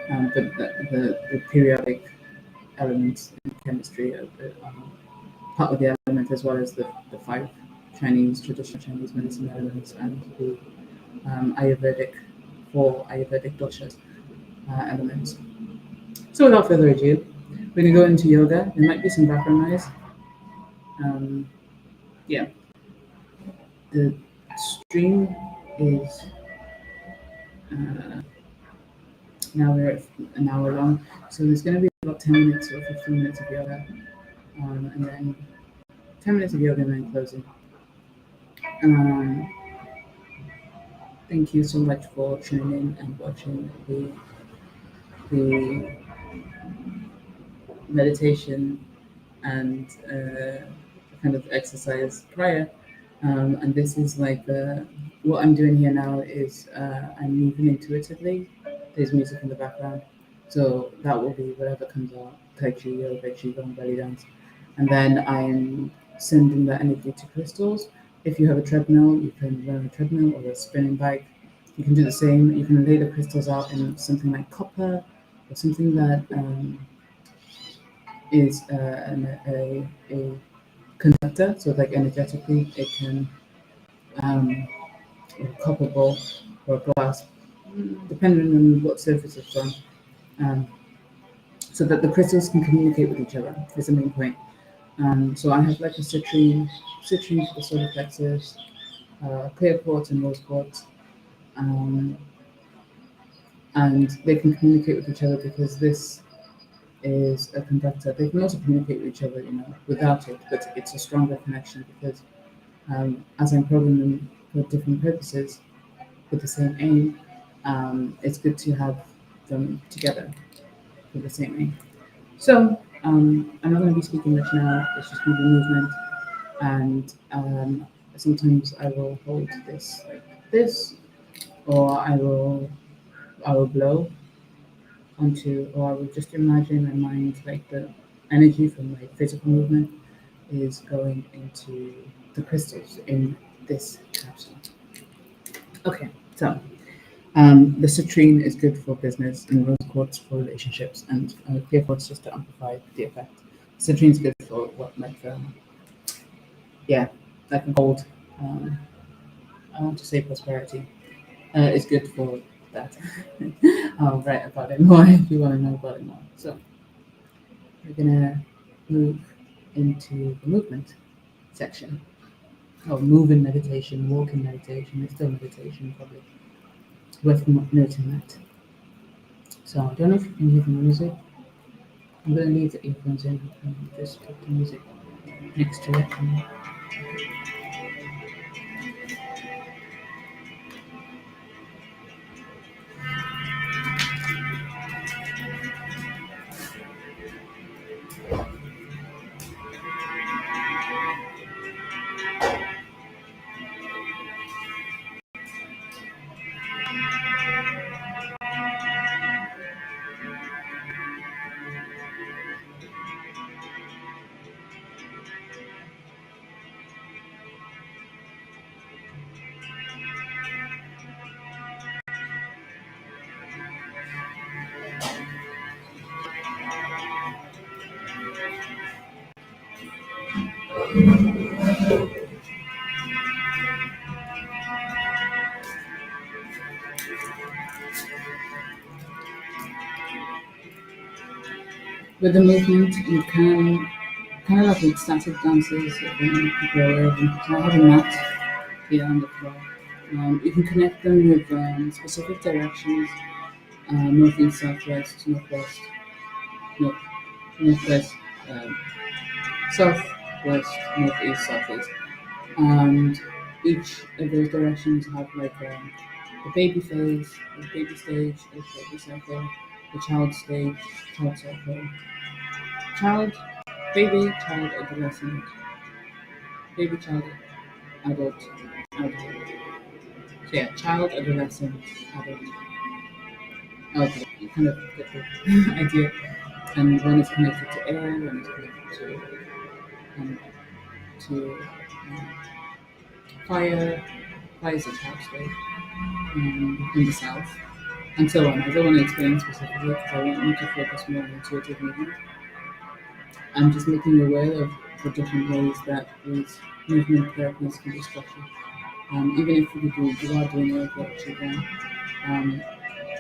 But the periodic elements in chemistry are part of the element as well as the five traditional Chinese medicine elements and the Ayurvedic doshas elements. So without further ado, we're going to go into yoga. There might be some background noise. Yeah, the stream is now we're at an hour long, so there's going to be about 10 minutes or 15 minutes of yoga, and then 10 minutes of yoga and then closing. Thank you so much for tuning in and watching the meditation and kind of exercise prior. And this is like what I'm doing here now is I'm moving intuitively. There's music in the background, so that will be whatever comes out: Tai Chi, yoga, qigong, belly dance, and then I'm sending the energy to crystals. If you have a treadmill, you can run a treadmill or a spinning bike. You can do the same. You can lay the crystals out in something like copper or something that is a conductor. So like energetically, it can a copper bowl or a glass, depending on what surface it's on, so that the crystals can communicate with each other is the main point. So I have like a citrine for the solar plexus, clear quartz and rose quartz, and they can communicate with each other because this is a conductor. They can also communicate with each other, without it, but it's a stronger connection because as I'm programming them for different purposes with the same aim, it's good to have them together for the same aim. So I'm not going to be speaking much now. It's just going to be movement, and sometimes I will hold this like this, or I will blow onto, or I will just imagine in my mind like the energy from my physical movement is going into the crystals in this capsule. Okay, so the citrine is good for business and rose quartz for relationships, and clear quartz just to amplify the effect. Citrine is good for what, like a gold. I want to say prosperity. It's good for that. I'll write about it more if you want to know about it more. So we're gonna move into the movement section. Oh, move in meditation, walk in meditation. It's still meditation, probably. Worth noting that. So I don't know if you can hear the music. I'm gonna leave the earphones in and just put the music next to it. With the movement, you can kind of like with static dances, when people are aware of them. So I have a mat here on the floor. You can connect them with specific directions: northeast, southwest, northwest, north, northwest, um, southwest, northeast, southeast. And each of those directions have like the baby phase, the baby stage, the baby cycle, the child stage, child cycle, child, baby, child, adolescent, baby, child, adult, adult. So yeah, child, adolescent, adult, elderly. You kind of get the idea. And one is connected to air, one is connected um, to fire. Fire is a child state in the south, and so on. I don't want to explain specifically because I want you to focus more on intuitive movement. I'm just making you aware of the different ways that these movement therapies can be structured. Even if you are doing work at Qigong.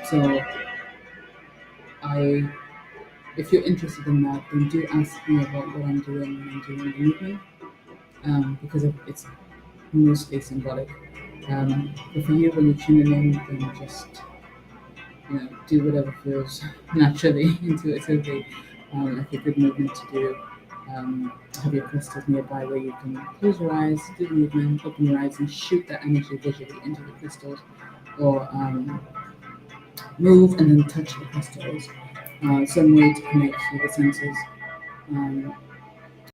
So I, if you're interested in that, then do ask me about what I'm doing when I'm doing the movement, because it's mostly symbolic. But for you, when you're tuning in, then just do whatever feels naturally, intuitively, like a good movement to do. Have your crystals nearby where you can close your eyes, do the movement, open your eyes, and shoot that energy visually into the crystals, or move and then touch the crystals. Some way to connect with the senses, um,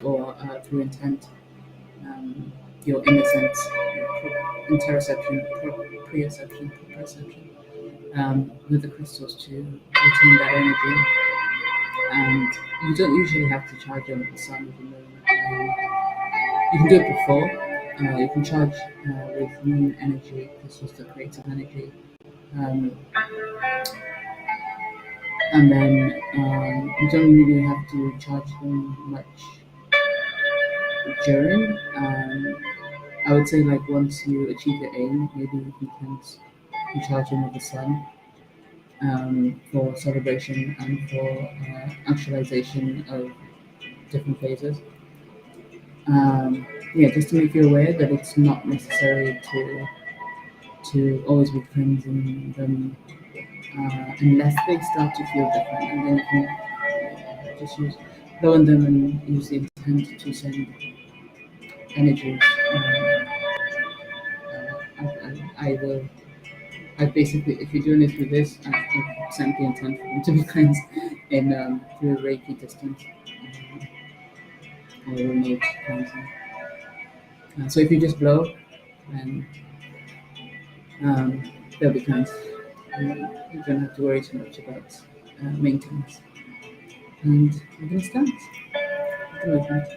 or through intent, your inner sense, interoception, proprioception, perception, with the crystals to retain that energy. And you don't usually have to charge them with the sun of the moon. You can do it before. You can charge with moon energy, crystals, the creative energy. Um, and then you don't really have to charge them much during. I would say like once you achieve your aim, maybe you can charge them with the sun, for celebration and for actualization of different phases. Um, yeah, just to make you aware that it's not necessary to always be cleansing them, unless they start to feel different, and then you can just use lower them and use the intent to send energies. I will. I basically, if you're doing it through this, I've sent the intent for them to be cleansed in through Reiki distance, or remote cleansing. So if you just blow, then they'll be cleansed. You don't have to worry too much about maintenance. And I'm going to start the movement.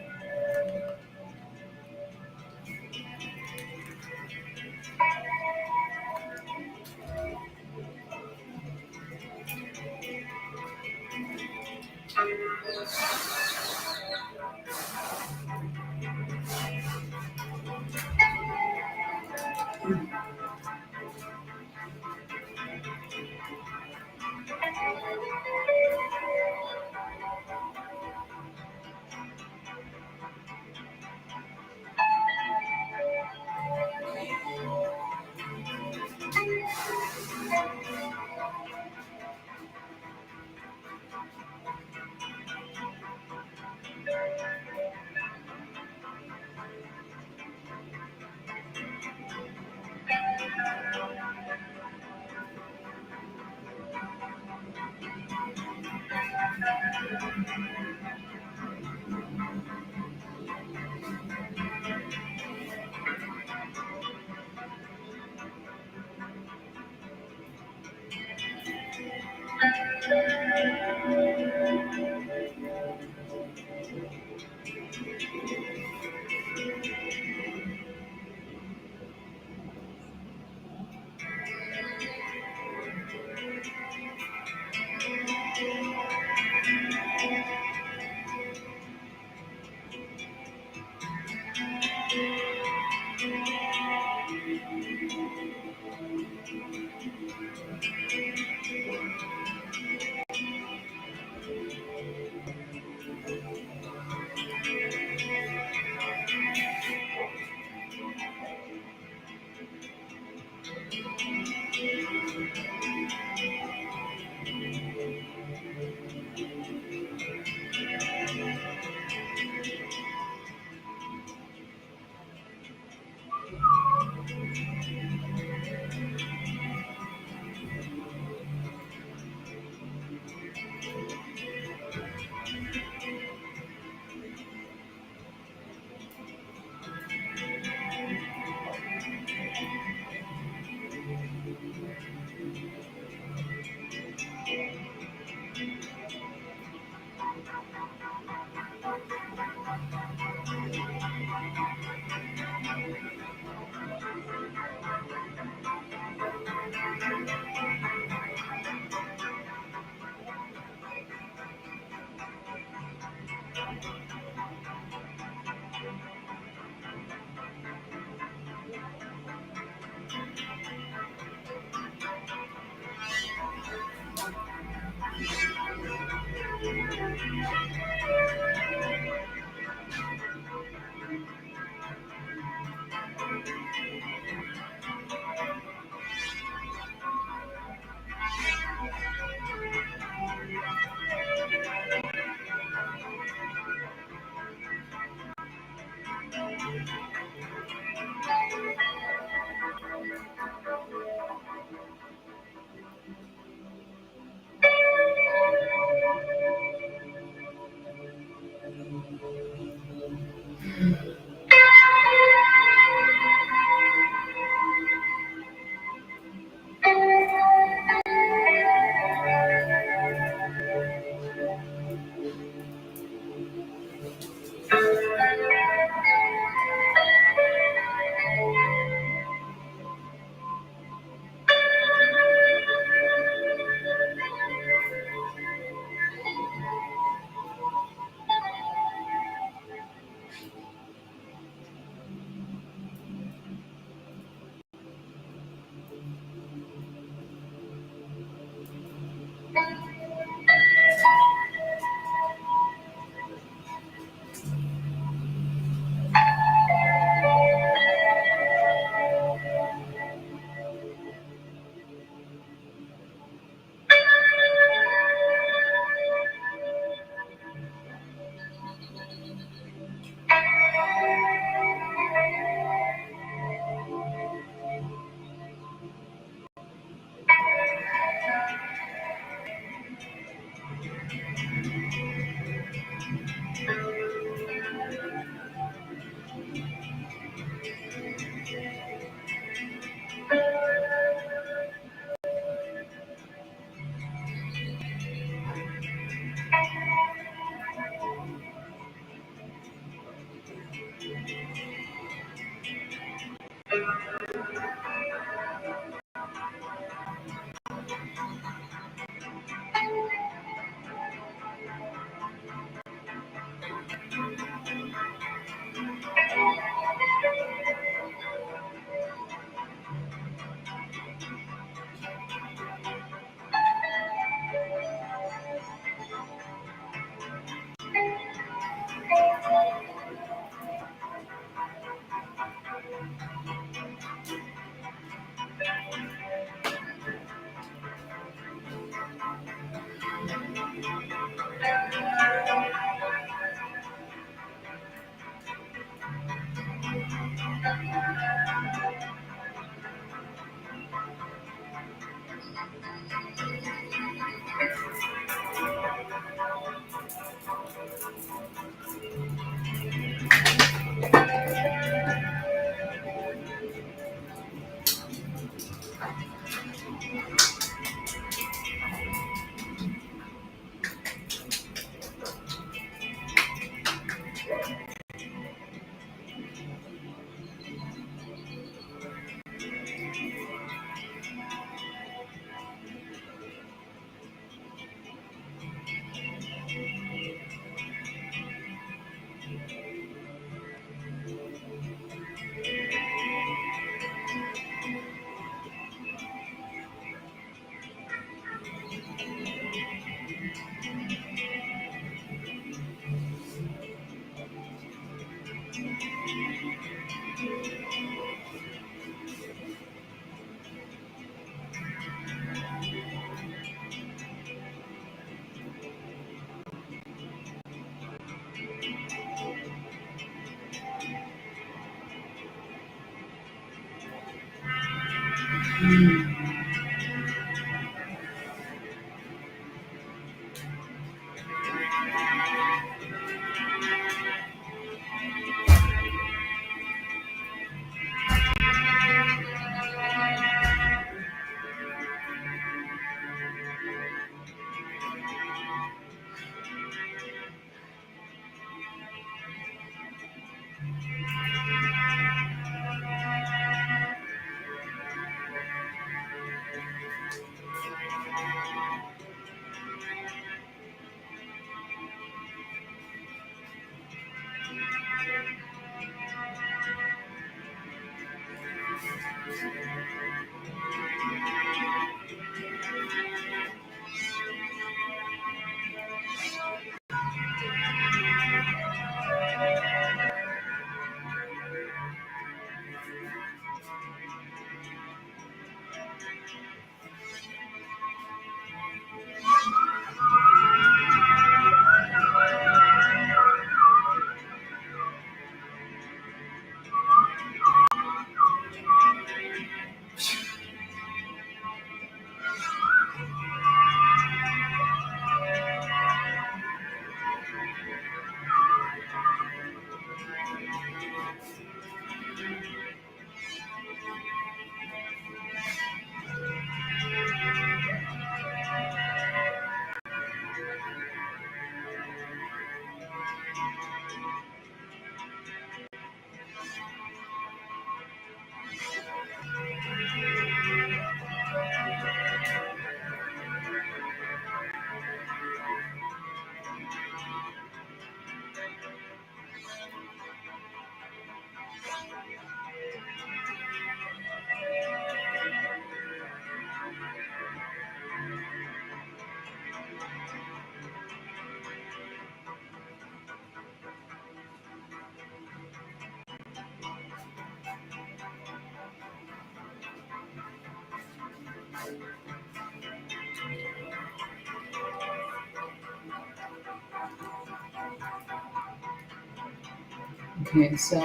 Okay, so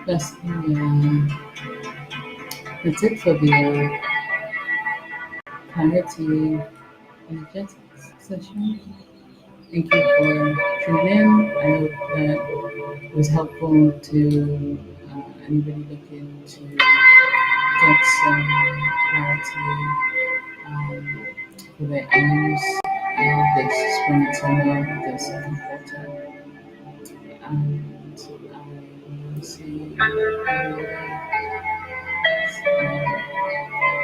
that's the tip for the clarity energetics session. Thank you for tuning in. I hope that it was helpful to anybody looking to get some clarity for their aims this spring and summer, this second quarter. And I will see everybody.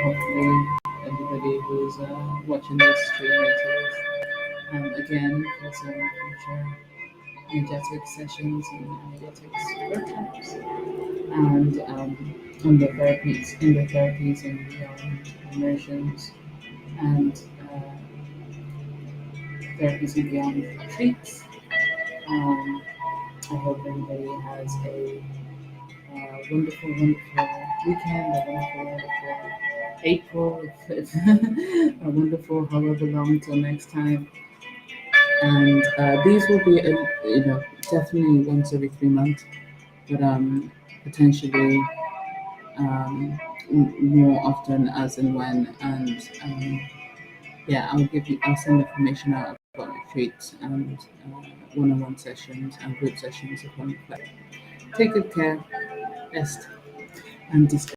Hopefully, everybody who's watching this stream into this. Again, for some future energetic sessions and energetic workshops, and in the therapies and beyond immersions, and therapies and beyond retreats. Um, I hope everybody has a wonderful, wonderful weekend, a wonderful, wonderful April, a wonderful however long till next time. And these will be, definitely once every 3 months, but potentially more often as and when. And yeah, I'll send information out about retreats and one-on-one sessions and group sessions upon request. Take good care, rest, and discuss.